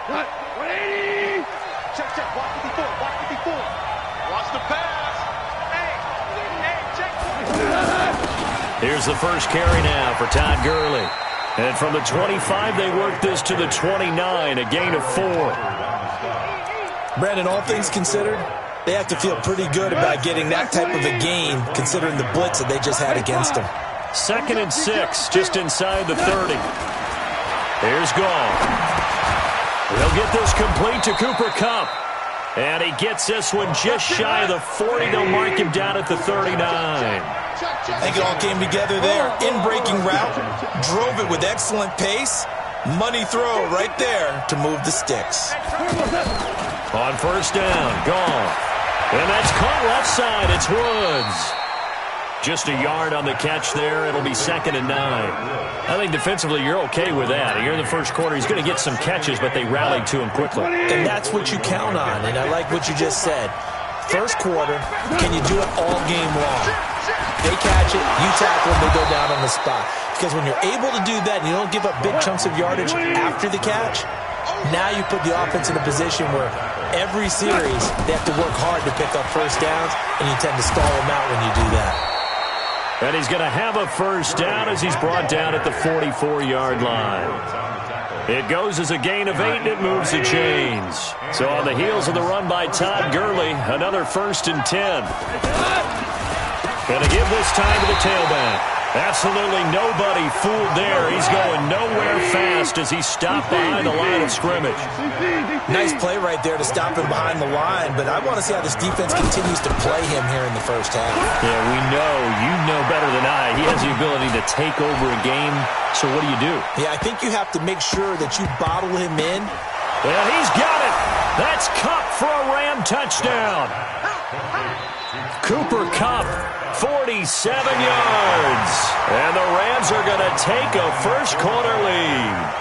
180. Check, block 54, block 54. Watch the pass. Check. Here's the first carry now for Todd Gurley. And from the 25, they work this to the 29, a gain of 4. Brandon, all things considered, they have to feel pretty good about getting that type of a gain, considering the blitz that they just had against them. 2nd and 6, just inside the 30. Here's Goff. He'll get this complete to Cooper Kupp. And he gets this one just shy of the 40. They'll mark him down at the 39. I think it all came together there. In-breaking route, drove it with excellent pace. Money throw right there to move the sticks. On first down, Goff. And that's caught left side. It's Woods. Just a yard on the catch there. It'll be 2nd and 9. I think defensively you're okay with that. Here in the first quarter, he's going to get some catches, but they rallied to him quickly. And that's what you count on, and I like what you just said. First quarter, can you do it all game long? They catch it, you tackle them, they go down on the spot. Because when you're able to do that and you don't give up big chunks of yardage after the catch, now you put the offense in a position where every series they have to work hard to pick up first downs, and you tend to stall them out when you do that. And he's going to have a first down as he's brought down at the 44-yard line. It goes as a gain of 8, and it moves the chains. So on the heels of the run by Todd Gurley, another 1st and 10. Going to give this time to the tailback. Absolutely nobody fooled there. He's going nowhere fast as he stopped behind the line of scrimmage. Nice play right there to stop him behind the line, but I want to see how this defense continues to play him here in the first half. Yeah, we know. You know better than I. He has the ability to take over a game, so what do? Yeah, I think you have to make sure that you bottle him in. Well, he's got it. That's Kupp for a Ram touchdown. Cooper Kupp, 47 yards. And the Rams are going to take a first quarter lead.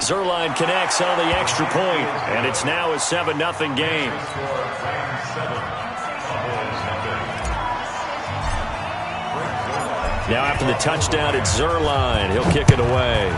Zuerlein connects on the extra point, and it's now a 7-0 game. Now after the touchdown, it's Zuerlein. He'll kick it away.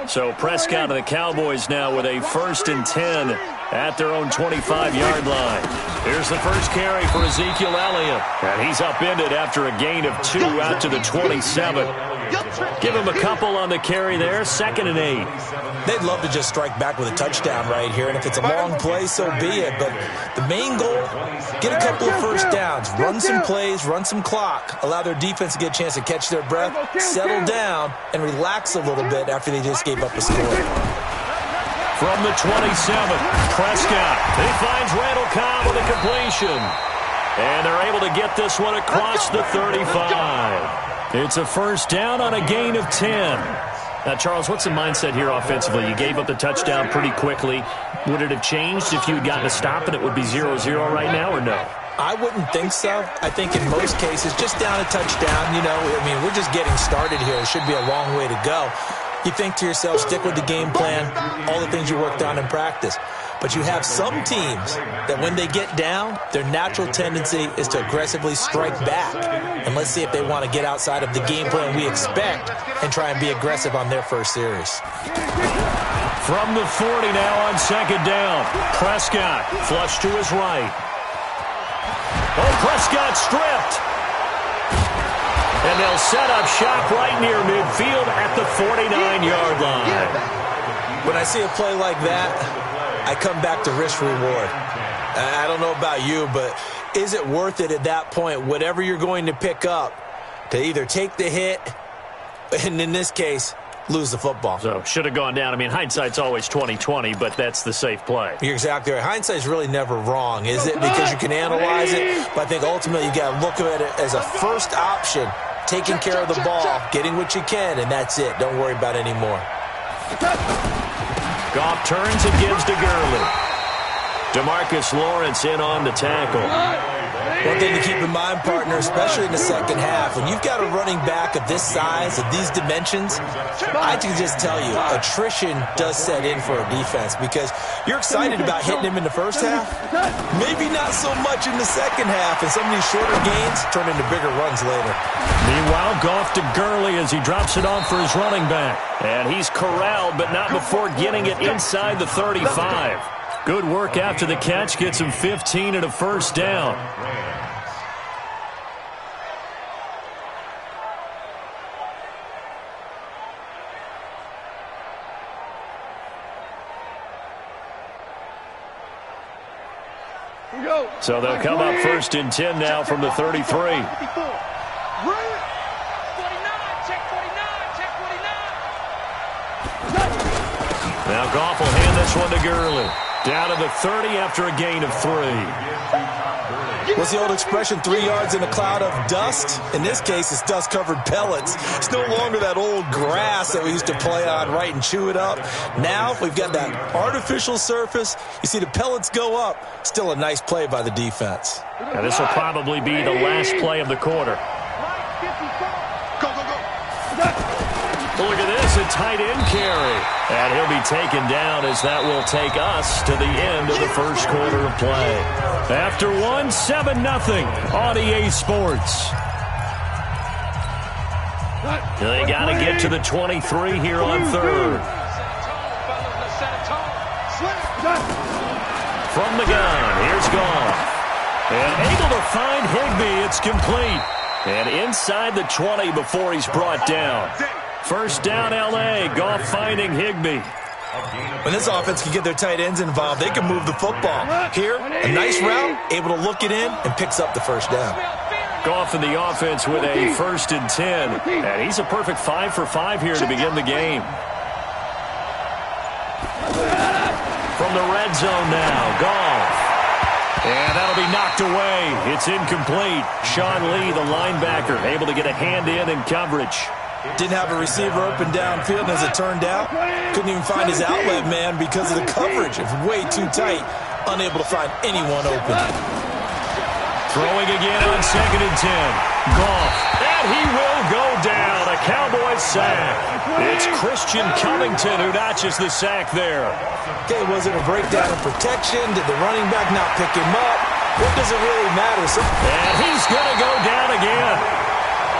So Prescott and the Cowboys now with a 1st and 10 at their own 25-yard line. Here's the first carry for Ezekiel Elliott. And he's upended after a gain of 2 out to the 27. Give him a couple on the carry there. 2nd and 8. They'd love to just strike back with a touchdown right here. And if it's a long play, so be it. But the main goal, get a couple of first downs. Run some plays, run some clock. Allow their defense to get a chance to catch their breath, settle down, and relax a little bit after they just gave up a score. From the 27, Prescott. He finds Randall Cobb with a completion. And they're able to get this one across the 35. It's a first down on a gain of 10. Now, Charles, what's the mindset here offensively? You gave up the touchdown pretty quickly. Would it have changed if you had gotten a stop and it would be 0-0 right now, or no? I wouldn't think so. I think in most cases, just down a touchdown, we're just getting started here. It should be a long way to go. You think to yourself, stick with the game plan, all the things you worked on in practice. But you have some teams that when they get down, their natural tendency is to aggressively strike back. And let's see if they want to get outside of the game plan we expect and try and be aggressive on their first series. From the 40 now on 2nd down. Prescott flush to his right. Oh, Prescott stripped. And they'll set up shop right near midfield at the 49-yard line. When I see a play like that, I come back to risk-reward. I don't know about you, but is it worth it at that point, whatever you're going to pick up, to either take the hit, and in this case, lose the football? So, should have gone down. I mean, hindsight's always 20/20, but that's the safe play. You're exactly right. Hindsight's really never wrong, is it? Because you can analyze it, but I think ultimately you got to look at it as a first option, taking care of the ball, getting what you can, and that's it. Don't worry about it anymore. Goff turns and gives to Gurley. DeMarcus Lawrence in on the tackle. One thing to keep in mind, partner, especially in the second half, when you've got a running back of this size, of these dimensions, I can just tell you, attrition does set in for a defense because you're excited about hitting him in the first half, maybe not so much in the second half, and some of these shorter gains turn into bigger runs later. Meanwhile, Goff to Gurley as he drops it off for his running back. And he's corralled, but not before getting it inside the 35. Good work after the catch, gets him 15 and a first down. So they'll come up first and 10 now from the 33. Now Goff will hand this one to Gurley. Down to the 30 after a gain of 3. What's the old expression, 3 yards in a cloud of dust? In this case, it's dust-covered pellets. It's no longer that old grass that we used to play on, right, and chew it up. Now we've got that artificial surface. You see the pellets go up. Still a nice play by the defense. Now this will probably be the last play of the quarter. Look at this, a tight end carry. And he'll be taken down as that will take us to the end of the first quarter of play. After one, 7-0 on EA Sports. They got to get to the 23 here on third. From the gun, here's Goff. And able to find Higbee, it's complete. And inside the 20 before he's brought down. First down, L.A. Goff finding Higbee. When this offense can get their tight ends involved, they can move the football. Here, a nice route, able to look it in, and picks up the first down. Goff in the offense with a first and 10. And he's a perfect 5 for 5 here to begin the game. From the red zone now, Goff. And that'll be knocked away. It's incomplete. Sean Lee, the linebacker, able to get a hand in coverage. Didn't have a receiver open downfield, and as it turned out, couldn't even find his outlet man because of the coverage. It was way too tight, unable to find anyone open. Throwing again on 2nd and 10. Goff, and he will go down. A Cowboys sack. It's Christian Covington who notches the sack there. Okay, was it a breakdown in protection? Did the running back not pick him up? What does it really matter? And he's going to go down again.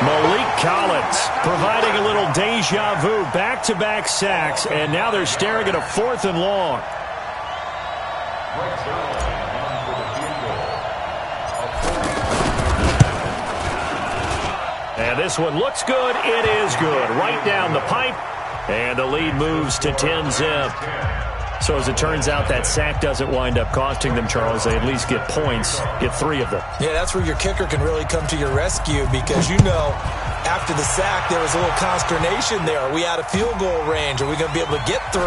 Malik Collins providing a little deja vu, back-to-back sacks, and now they're staring at a 4th and long. And this one looks good. It is good. Right down the pipe, and the lead moves to 10-zip. So as it turns out, that sack doesn't wind up costing them, Charles. They at least get points, get 3 of them. Yeah, that's where your kicker can really come to your rescue because, you know, after the sack, there was a little consternation there. Are we out of field goal range? Are we going to be able to get 3?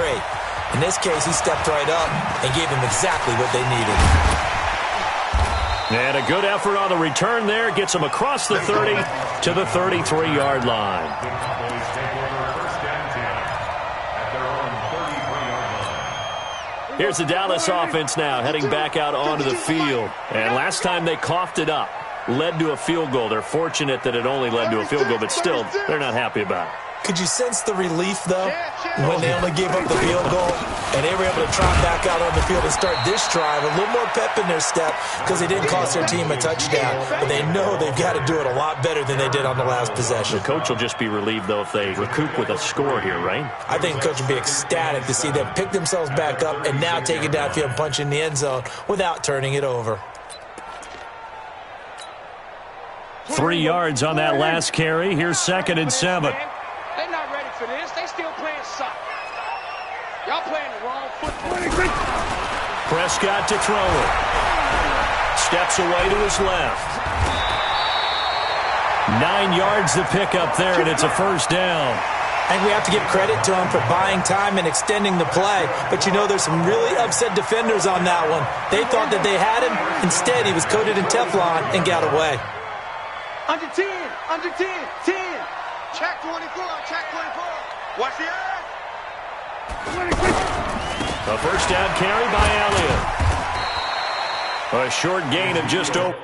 In this case, he stepped right up and gave them exactly what they needed. And a good effort on the return there. Gets them across the 30 to the 33-yard line. Here's the Dallas offense now, heading back out onto the field. And last time they coughed it up, led to a field goal. They're fortunate that it only led to a field goal, but still, they're not happy about it. Could you sense the relief, though, when they only gave up the field goal and they were able to trot back out on the field and start this drive? A little more pep in their step because they didn't cost their team a touchdown, but they know they've got to do it a lot better than they did on the last possession. The coach will just be relieved, though, if they recoup with a score here, right? I think the coach will be ecstatic to see them pick themselves back up and now take it downfield and punch in the end zone without turning it over. 3 yards on that last carry. Here's 2nd and 7. They're not ready for this. They still playing soccer. Y'all playing the wrong football. Prescott to throw it. Steps away to his left. 9 yards to pick up there, and it's a first down. I think we have to give credit to him for buying time and extending the play. But, you know, there's some really upset defenders on that one. They thought that they had him. Instead, he was coated in Teflon and got away. Under 10, under 10, 10. Check 24, check 24. Watch the eye. A first down carry by Elliott. A short gain of just over.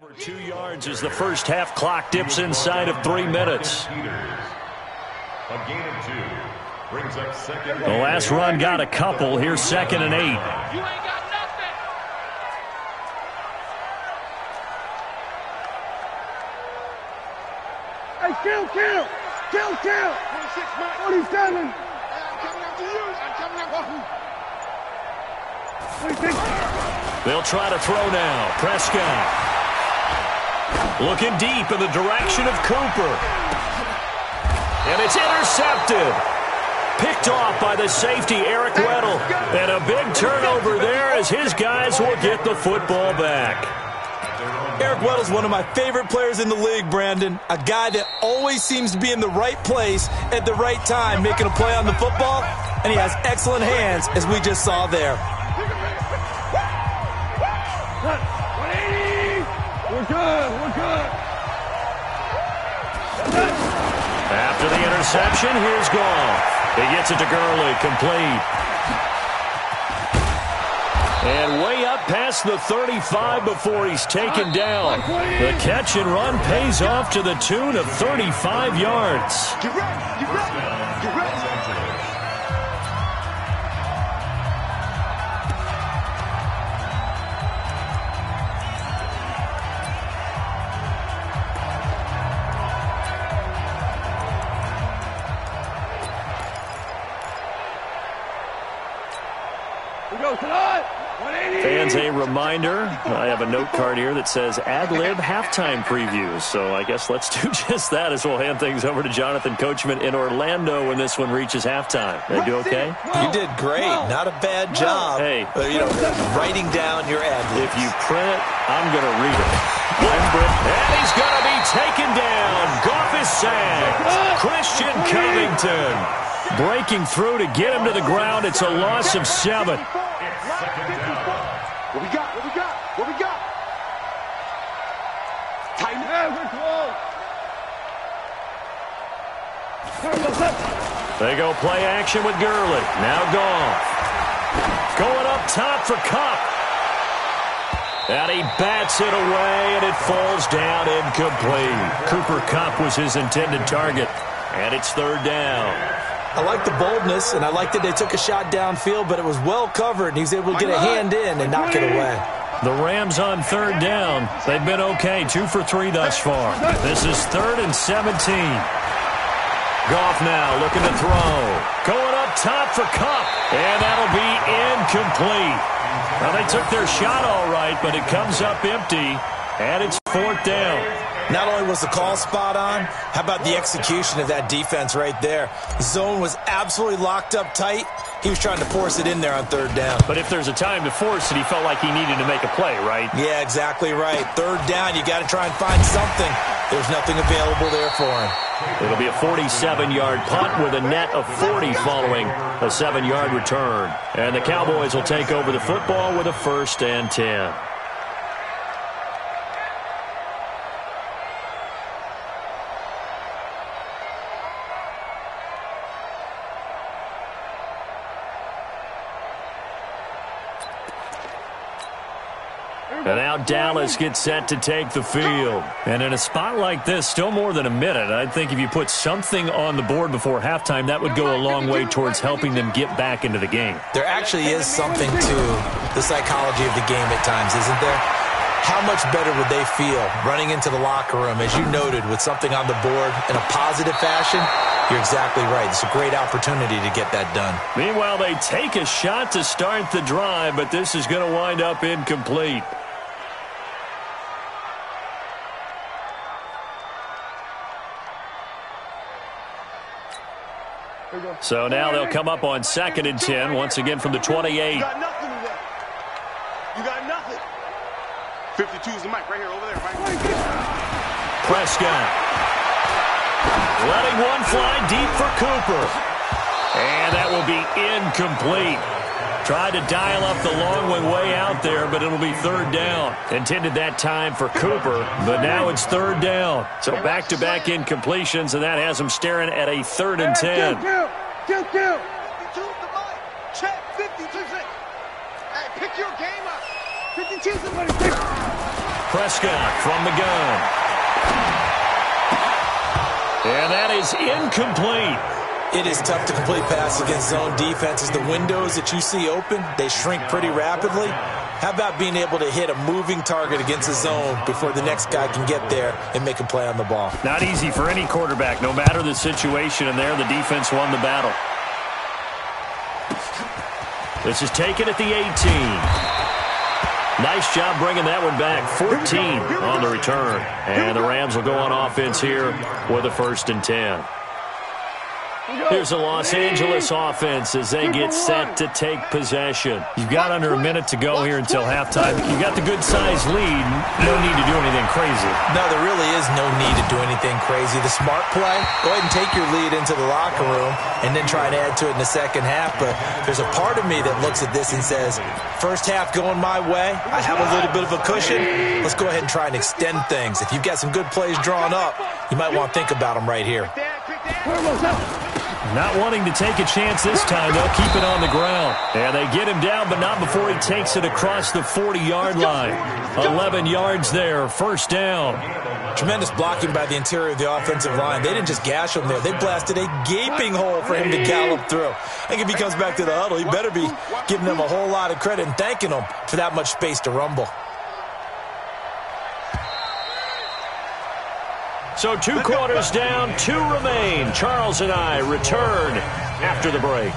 Over 2 yards as the first half clock dips inside of 3 minutes. A gain of 2 brings up second. The last run got a couple. Here's 2nd and 8. You ain't got nothing. Hey, kill! 26, Mike. 47! I'm coming after you. I'm coming after you. 26! They'll try to throw now. Prescott looking deep in the direction of Cooper. And it's intercepted. Picked off by the safety, Eric Weddle. And a big turnover there as his guys will get the football back. Eric Weddle's one of my favorite players in the league, Brandon. A guy that always seems to be in the right place at the right time, making a play on the football. And he has excellent hands, as we just saw there. 180! We're good! After the interception, here's Goff. He gets it to Gurley, complete. And way up past the 35 before he's taken down. The catch and run pays off to the tune of 35 yards. Get ready. Fans, a reminder, I have a note card here that says ad-lib halftime previews. So I guess let's do just that as we'll hand things over to Jonathan Coachman in Orlando when this one reaches halftime. They do okay? You did great. Not a bad job. Hey. Writing down your ad-libs. If you print it, I'm going to read it. And he's going to be taken down. Goff is sacked. Christian Covington breaking through to get him to the ground. It's a loss of 7. What we got? Tighten it. We're close. They go play action with Gurley. Now Goff. Going up top for Kupp. And he bats it away, and it falls down incomplete. Cooper Kupp was his intended target, and it's 3rd down. I like the boldness, and I like that they took a shot downfield, but it was well covered, and he was able to get a hand in and knock it away. The Rams on 3rd down. They've been okay, 2 for 3 thus far. This is 3rd and 17. Goff now looking to throw. Going up top for Kupp, and that'll be incomplete. Now, they took their shot all right, but it comes up empty, and it's 4th down. Not only was the call spot on, how about the execution of that defense right there? The zone was absolutely locked up tight. He was trying to force it in there on 3rd down. But if there's a time to force it, he felt like he needed to make a play, right? Yeah, exactly right. 3rd down, you got to try and find something. There's nothing available there for him. It'll be a 47-yard punt with a net of 40 following a 7-yard return. And the Cowboys will take over the football with a 1st and 10. And now Dallas gets set to take the field. And in a spot like this, still more than a minute, I think if you put something on the board before halftime, that would go a long way towards helping them get back into the game. There actually is something to the psychology of the game at times, isn't there? How much better would they feel running into the locker room, as you noted, with something on the board in a positive fashion? You're exactly right. It's a great opportunity to get that done. Meanwhile, they take a shot to start the drive, but this is going to wind up incomplete. So now they'll come up on 2nd and 10, once again from the 28. You got nothing today. You got nothing. 52 is the mic right here, over there. Right. Prescott. Letting one fly deep for Cooper. And that will be incomplete. Tried to dial up the long one way out there, but it'll be 3rd down. Intended that time for Cooper, but now it's 3rd down. So back-to-back incompletions, and that has them staring at a 3rd and 10. Kill. 52 the mic. Check 52. Hey, pick your game up. 52 somebody. Prescott from the gun. And that is incomplete. It is tough to complete passes against zone defenses. The windows that you see open, they shrink pretty rapidly. How about being able to hit a moving target against a zone before the next guy can get there and make a play on the ball? Not easy for any quarterback, no matter the situation, and there the defense won the battle. This is taken at the 18. Nice job bringing that one back. 14 on the return. And the Rams will go on offense here with a 1st and 10. Here's the Los Angeles offense as they get set to take possession. You've got under a minute to go here until halftime. You've got the good-sized lead. No need to do anything crazy. No, there really is no need to do anything crazy. The smart play, go ahead and take your lead into the locker room and then try to add to it in the second half. But there's a part of me that looks at this and says, first half going my way, I have a little bit of a cushion. Let's go ahead and try and extend things. If you've got some good plays drawn up, you might want to think about them right here. Not wanting to take a chance this time, they'll keep it on the ground. And they get him down, but not before he takes it across the 40-yard line. 11 yards there, 1st down. Tremendous blocking by the interior of the offensive line. They didn't just gash him there. They blasted a gaping hole for him to gallop through. I think if he comes back to the huddle, he better be giving them a whole lot of credit and thanking them for that much space to rumble. So 2 quarters down, 2 remain. Charles and I return after the break.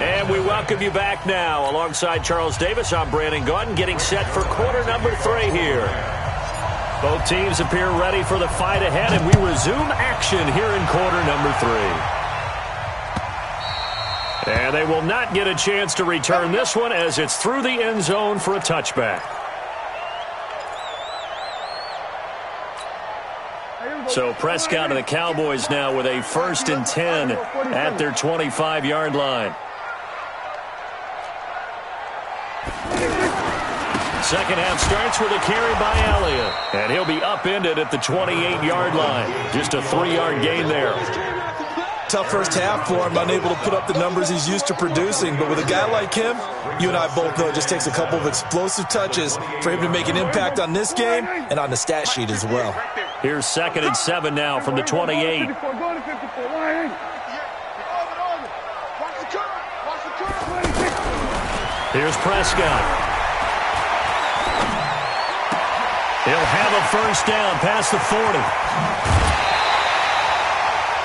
And we welcome you back now. Alongside Charles Davis, I'm Brandon Gaudin, getting set for quarter number 3 here. Both teams appear ready for the fight ahead, and we resume action here in quarter number 3. And they will not get a chance to return this one as it's through the end zone for a touchback. So Prescott and the Cowboys now with a 1st and 10 at their 25-yard line. Second half starts with a carry by Elliott. And he'll be upended at the 28-yard line. Just a 3-yard gain there. Tough first half for him, unable to put up the numbers he's used to producing. But with a guy like him, you and I both know it just takes a couple of explosive touches for him to make an impact on this game and on the stat sheet as well. Here's 2nd and 7 now from the 28. Here's Prescott. He'll have a 1st down past the 40.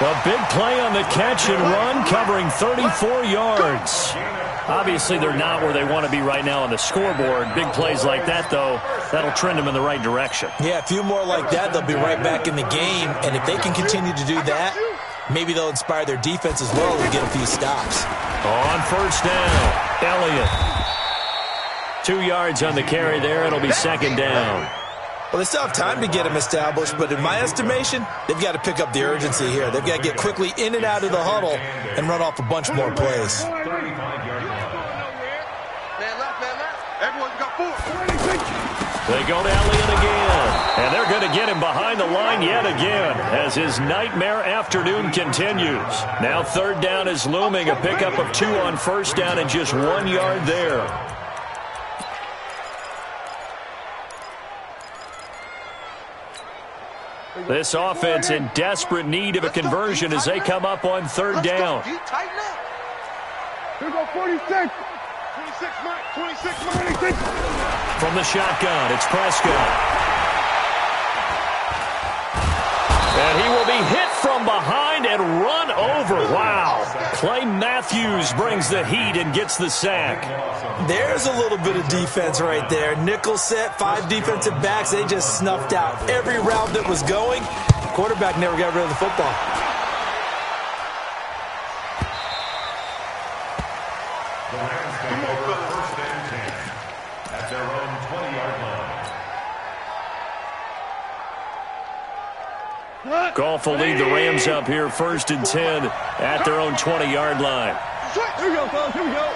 A big play on the catch and run, covering 34 yards. Obviously, they're not where they want to be right now on the scoreboard. Big plays like that, though, that'll trend them in the right direction. Yeah, a few more like that, they'll be right back in the game. And if they can continue to do that, maybe they'll inspire their defense as well and get a few stops. On 1st down, Elliott. 2 yards on the carry there. It'll be 2nd down. Well, they still have time to get him established, but in my estimation, they've got to pick up the urgency here. They've got to get quickly in and out of the huddle and run off a bunch more plays. They go to Elliott again, and they're going to get him behind the line yet again as his nightmare afternoon continues. Now 3rd down is looming, a pickup of 2 on 1st down and just 1 yard there. This offense in desperate need of a conversion as they come up on 3rd down. Here go 46. From the shotgun, it's Prescott. And he will be hit from behind and run over. Wow. Clay Matthews brings the heat and gets the sack. There's a little bit of defense right there. Nickel set, 5 defensive backs. They just snuffed out every route that was going. Quarterback never got rid of the football. The Rams take over first and 10 at their own 20-yard line. Goff will lead the Rams up here first and 10 at their own 20-yard line. Here we go, fellas. Here we go.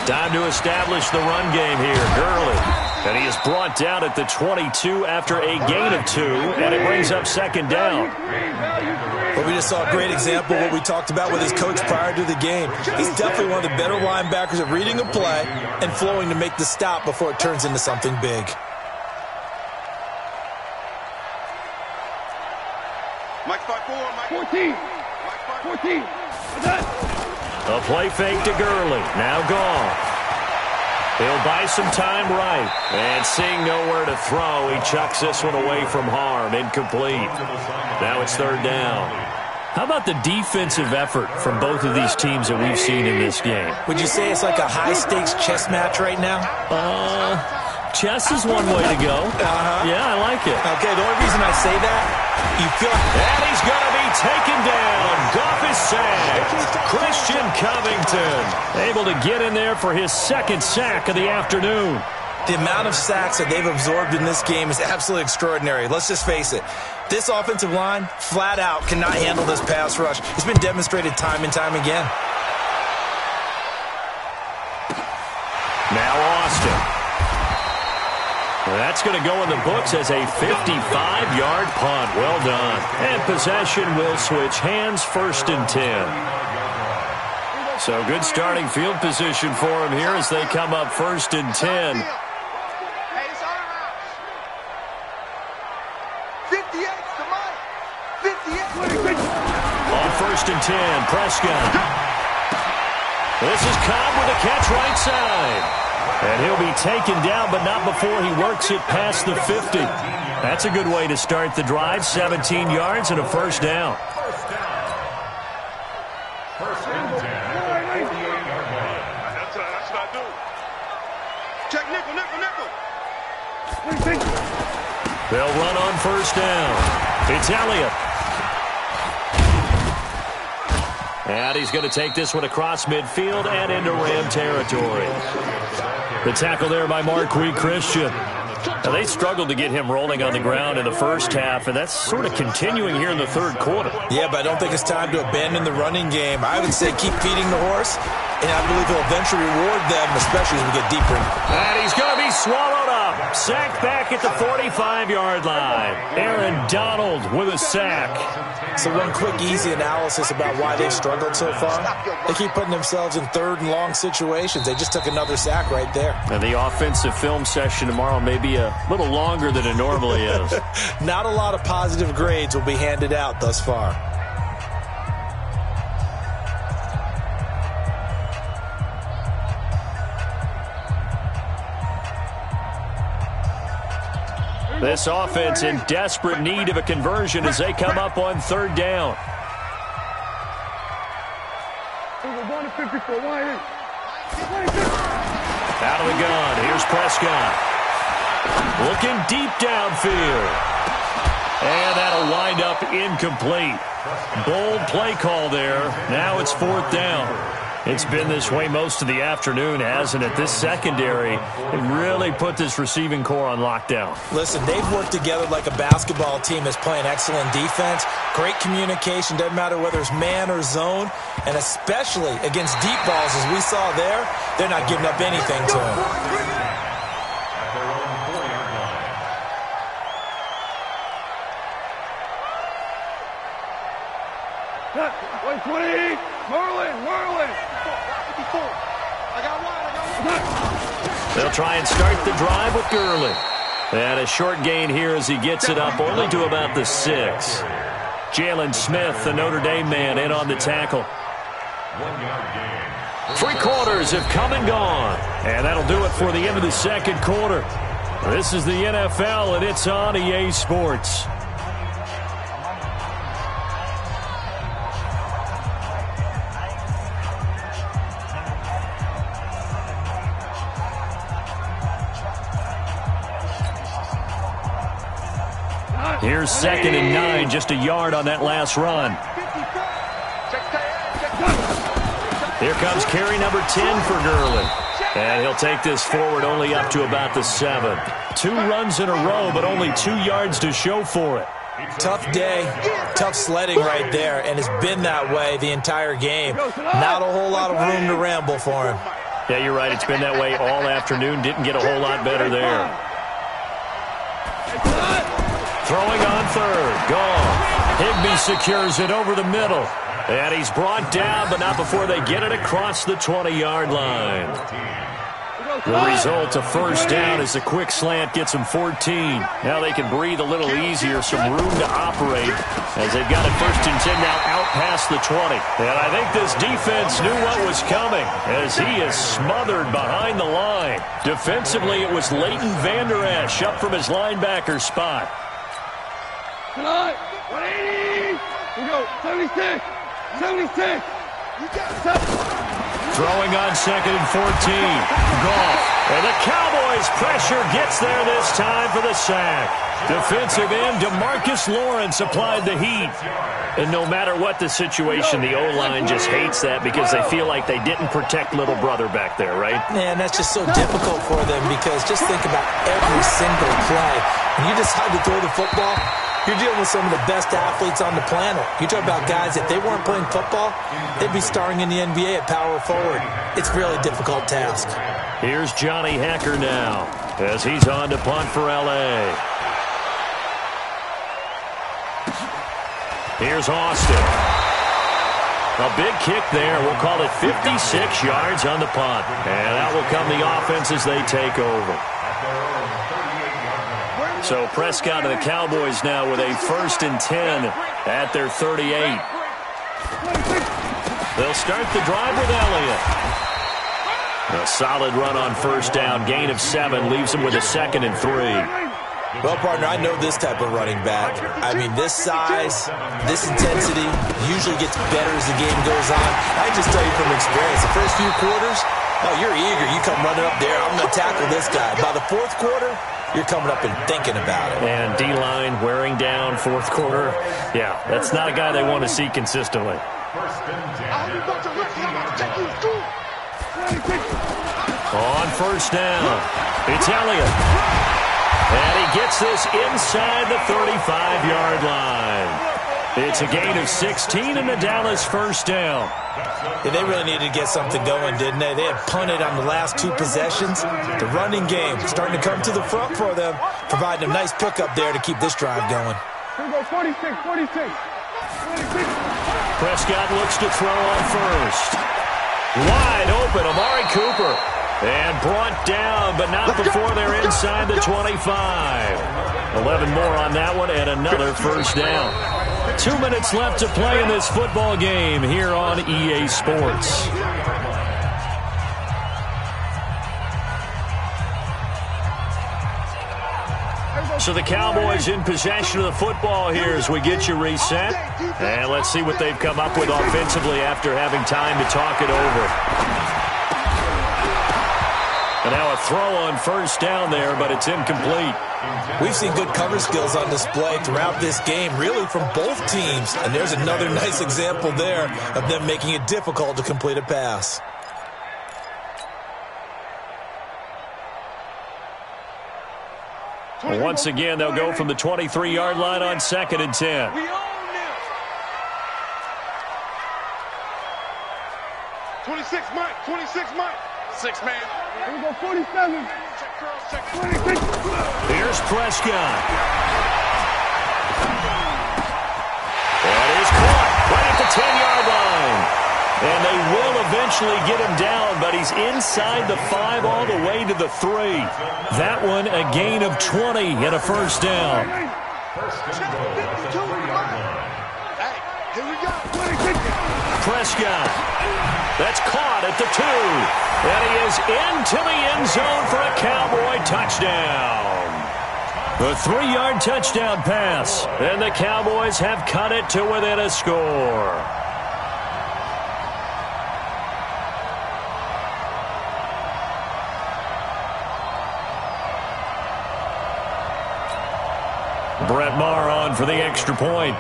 Time to establish the run game here. Gurley. And he is brought down at the 22 after a gain of 2, and it brings up second down. But we just saw a great example of what we talked about with his coach prior to the game. He's definitely one of the better linebackers at reading a play and flowing to make the stop before it turns into something big. Mike 5-4, Mike 14. A play fake to Gurley. Now gone. He'll buy some time right. And seeing nowhere to throw, he chucks this one away from harm. Incomplete. Now it's third down. How about the defensive effort from both of these teams that we've seen in this game? Would you say it's like a high-stakes chess match right now? Chess is one way to go. Yeah, I like it. Okay, the only reason I say that, you feel like... And he's going to be taken down. Goff is sacked. Christian Covington able to get in there for his second sack of the afternoon. The amount of sacks that they've absorbed in this game is absolutely extraordinary. Let's just face it. This offensive line, flat out, cannot handle this pass rush. It's been demonstrated time and time again. Now Austin. That's going to go in the books as a 55-yard punt. Well done. And possession will switch hands, first and 10. So good starting field position for him here as they come up first and 10. Hey, it's our house. 58 to Mike. 58. On first and 10, Prescott. This is Cobb with a catch right side. And he'll be taken down, but not before he works it past the 50. That's a good way to start the drive. 17 yards and a first down. First and 10 at the 48-yard line. That's what I do. Check nickel. They'll run on first down. It's Elliott. And he's going to take this one across midfield and into Ram territory. The tackle there by Marquis Christian. Now, they struggled to get him rolling on the ground in the first half, and that's sort of continuing here in the third quarter. Yeah, but I don't think it's time to abandon the running game. I would say keep feeding the horse, and I believe he'll eventually reward them, especially as we get deeper. And he's going to be swallowed up. Sacked back at the 45-yard line. Aaron Donald with a sack. So one quick, easy analysis about why they've struggled so far. They keep putting themselves in third and long situations. They just took another sack right there. And the offensive film session tomorrow may be a little longer than it normally is. Not a lot of positive grades will be handed out thus far. This offense in desperate need of a conversion as they come up on third down. Out of the gun, here's Prescott. Looking deep downfield. And that'll wind up incomplete. Bold play call there. Now it's fourth down. It's been this way most of the afternoon, hasn't it? This secondary, it really put this receiving core on lockdown. Listen, they've worked together like a basketball team that's playing excellent defense. Great communication, doesn't matter whether it's man or zone. And especially against deep balls, as we saw there, they're not giving up anything to them. At their own 4-yard line. 120. Merlin. They'll try and start the drive with Gurley. And a short gain here as he gets it up only to about the 6. Jalen Smith, the Notre Dame man, in on the tackle. 1 yard gain. Three quarters have come and gone. And that'll do it for the end of the second quarter. This is the NFL, and it's on EA Sports. Here's 2nd and 9, just a yard on that last run. Here comes carry number 10 for Gurley. And he'll take this forward only up to about the 7. 2 runs in a row, but only 2 yards to show for it. Tough day, tough sledding right there, and it's been that way the entire game. Not a whole lot of room to ramble for him. Yeah, you're right. It's been that way all afternoon. Didn't get a whole lot better there. Throwing on 3rd. Goff. Higbee secures it over the middle. And he's brought down, but not before they get it across the 20-yard line. The result, a first down, as the quick slant gets them 14. Now they can breathe a little easier, some room to operate, as they've got it 1st and 10 now out past the 20. And I think this defense knew what was coming, as he is smothered behind the line. Defensively, it was Leighton Vander Esch up from his linebacker spot. Come on, 180. We go, 76. 76. Throwing on 2nd and 14. Goff. And the Cowboys' pressure gets there this time for the sack. Defensive end DeMarcus Lawrence applied the heat. And no matter what the situation, the O-line just hates that because they feel like they didn't protect little brother back there, right? Man, that's just so difficult for them because just think about every single play. When you decide to throw the football, you're dealing with some of the best athletes on the planet. You talk about guys, if they weren't playing football, they'd be starring in the NBA at power forward. It's a really difficult task. Here's Johnny Hacker now as he's on to punt for L.A. Here's Austin. A big kick there. We'll call it 56 yards on the punt. And out will come the offense as they take over. So Prescott and the Cowboys now with a 1st and 10 at their 38. They'll start the drive with Elliott. A solid run on 1st down. Gain of 7 leaves them with a 2nd and 3. Well, partner, I know this type of running back. I mean, this size, this intensity usually gets better as the game goes on. I just tell you from experience, the first few quarters, oh, you're eager. You come running up there. I'm going to tackle this guy. By the 4th quarter, you're coming up and thinking about it. And D-line wearing down 4th quarter. Yeah, that's not a guy they want to see consistently. On 1st down, it's Elliott. And he gets this inside the 35-yard line. It's a gain of 16 and the Dallas 1st down. Yeah, they really needed to get something going, didn't they? They had punted on the last 2 possessions. The running game starting to come to the front for them, providing a nice pickup there to keep this drive going. Here we go, 46, 46. Prescott looks to throw on 1st. Wide open, Amari Cooper. And brought down, but not before they're inside the 25. 11 more on that one, and another 1st down. 2 minutes left to play in this football game here on EA Sports. So the Cowboys in possession of the football here as we get you reset. And let's see what they've come up with offensively after having time to talk it over. And now a throw on 1st down there, but it's incomplete. We've seen good cover skills on display throughout this game, really from both teams. And there's another nice example there of them making it difficult to complete a pass. Once again, they'll go from the 23-yard line on 2nd and 10. 26 Mike, 26 Mike. 6 man. Here we go, 47. 26. Here's Prescott. And he's caught right at the 10-yard line. And they will eventually get him down, but he's inside the 5 all the way to the 3. That one a gain of 20 and a 1st down. Hey, here we go. 26. Prescott. That's caught at the 2. And he is into the end zone for a Cowboy touchdown. The 3-yard touchdown pass. And the Cowboys have cut it to within a score. Brett Maher on for the extra point.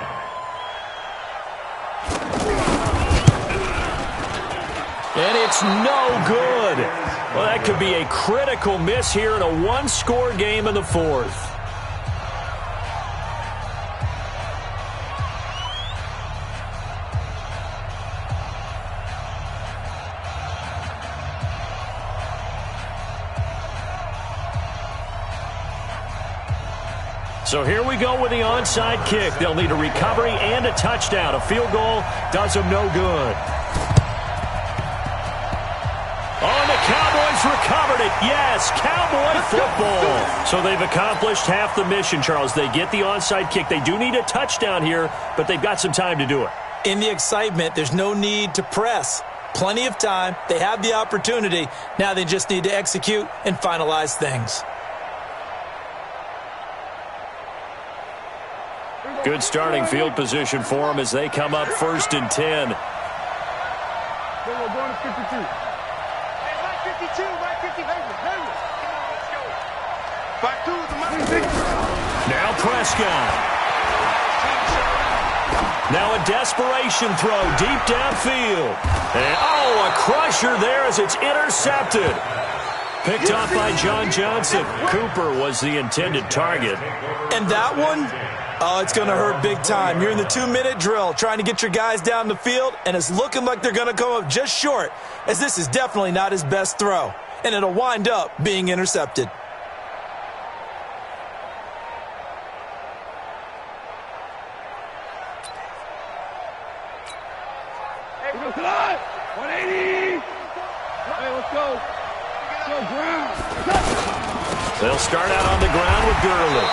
And it's no good. Well, that could be a critical miss here in a one-score game in the 4th. So here we go with the onside kick. They'll need a recovery and a touchdown. A field goal does them no good. Oh, and the Cowboys recovered it. Yes, Cowboy football. So they've accomplished half the mission, Charles. They get the onside kick. They do need a touchdown here, but they've got some time to do it. In the excitement, there's no need to press. Plenty of time. They have the opportunity. Now they just need to execute and finalize things. Good starting field position for them as they come up 1st and 10. Go to 52. Hey, right 52, right 50. Come on, let's go. Back to the money. Now Prescott. Now a desperation throw deep downfield. And, oh, a crusher there as it's intercepted. Picked off by John Johnson. Cooper was the intended target. And that one, oh, it's going to hurt big time. You're in the 2-minute drill trying to get your guys down the field, and it's looking like they're going to come up just short, as this is definitely not his best throw, and it'll wind up being intercepted. Hey, go slide. 180. Hey, let's go. Go ground. They'll start out on the ground with Gurley.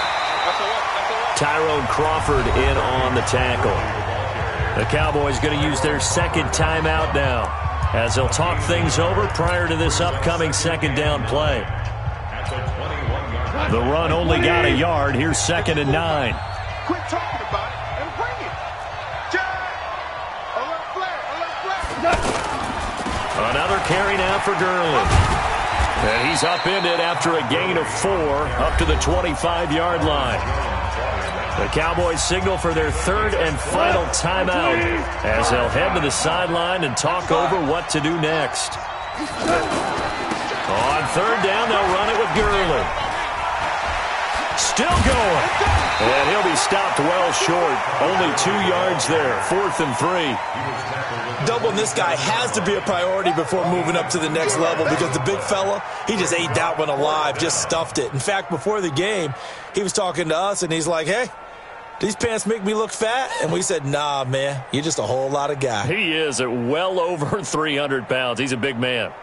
Tyrone Crawford in on the tackle. The Cowboys going to use their second timeout now as they'll talk things over prior to this upcoming second down play. The run only got a yard. Here's 2nd and 9. Quit talking about it and bring it. Alert flag. Another carry now for Gurley. And he's upended after a gain of 4 up to the 25-yard line. The Cowboys signal for their 3rd and final timeout as they'll head to the sideline and talk over what to do next. On 3rd down, they'll run it with Gurley. Still going. And he'll be stopped well short. Only 2 yards there. 4th and 3. Doubling this guy has to be a priority before moving up to the next level because the big fella, he just ate that one alive, just stuffed it. In fact, before the game, he was talking to us, and he's like, hey, these pants make me look fat? And we said, nah, man, you're just a whole lot of guy. He is at well over 300 pounds. He's a big man.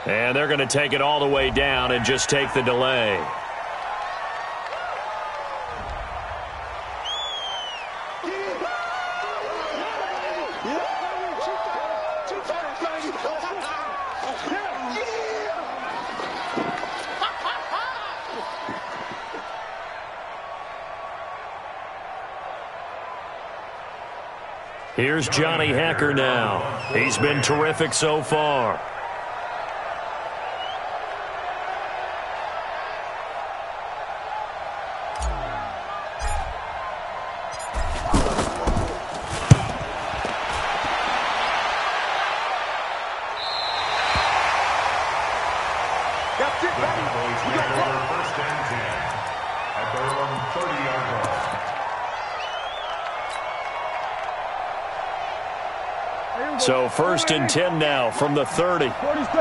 And they're going to take it all the way down and just take the delay. Here's Johnny Hekker now. He's been terrific so far. So 1st and 10 now from the 30. 47. 58,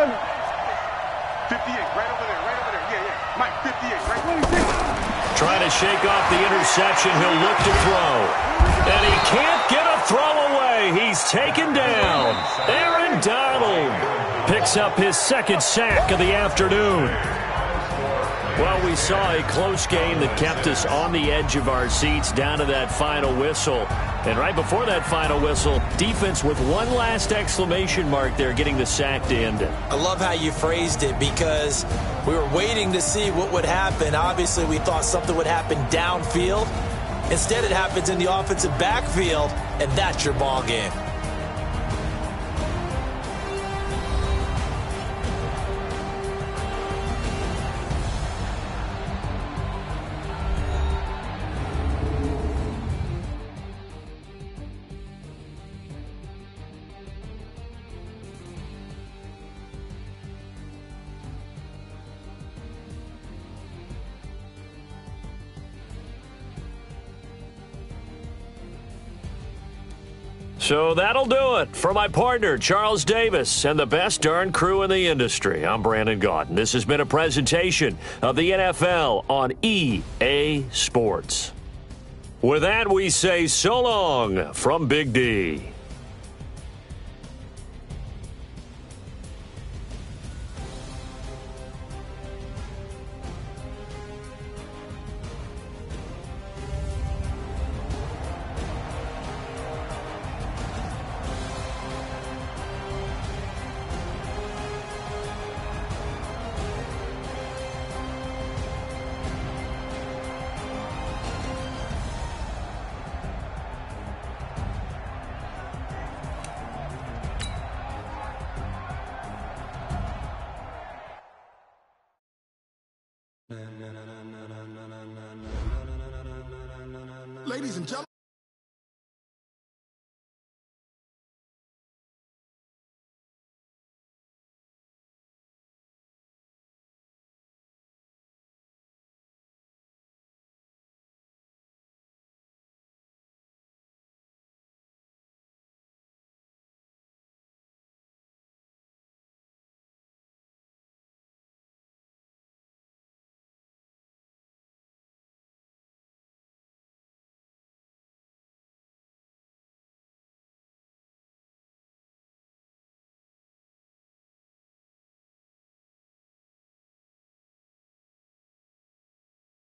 right over there, right over there. Yeah, yeah. Mike, 58, right. 26. trying to shake off the interception. He'll look to throw. And he can't get a throw away. He's taken down. Aaron Donald picks up his second sack of the afternoon. Well, we saw a close game that kept us on the edge of our seats down to that final whistle. And right before that final whistle, defense with one last exclamation mark there, getting the sack to end it. I love how you phrased it, because we were waiting to see what would happen. Obviously, we thought something would happen downfield. Instead, it happens in the offensive backfield, and that's your ball game. So that'll do it for my partner, Charles Davis, and the best darn crew in the industry. I'm Brandon Gaudin. This has been a presentation of the NFL on EA Sports. With that, we say so long from Big D. Ladies and gentlemen.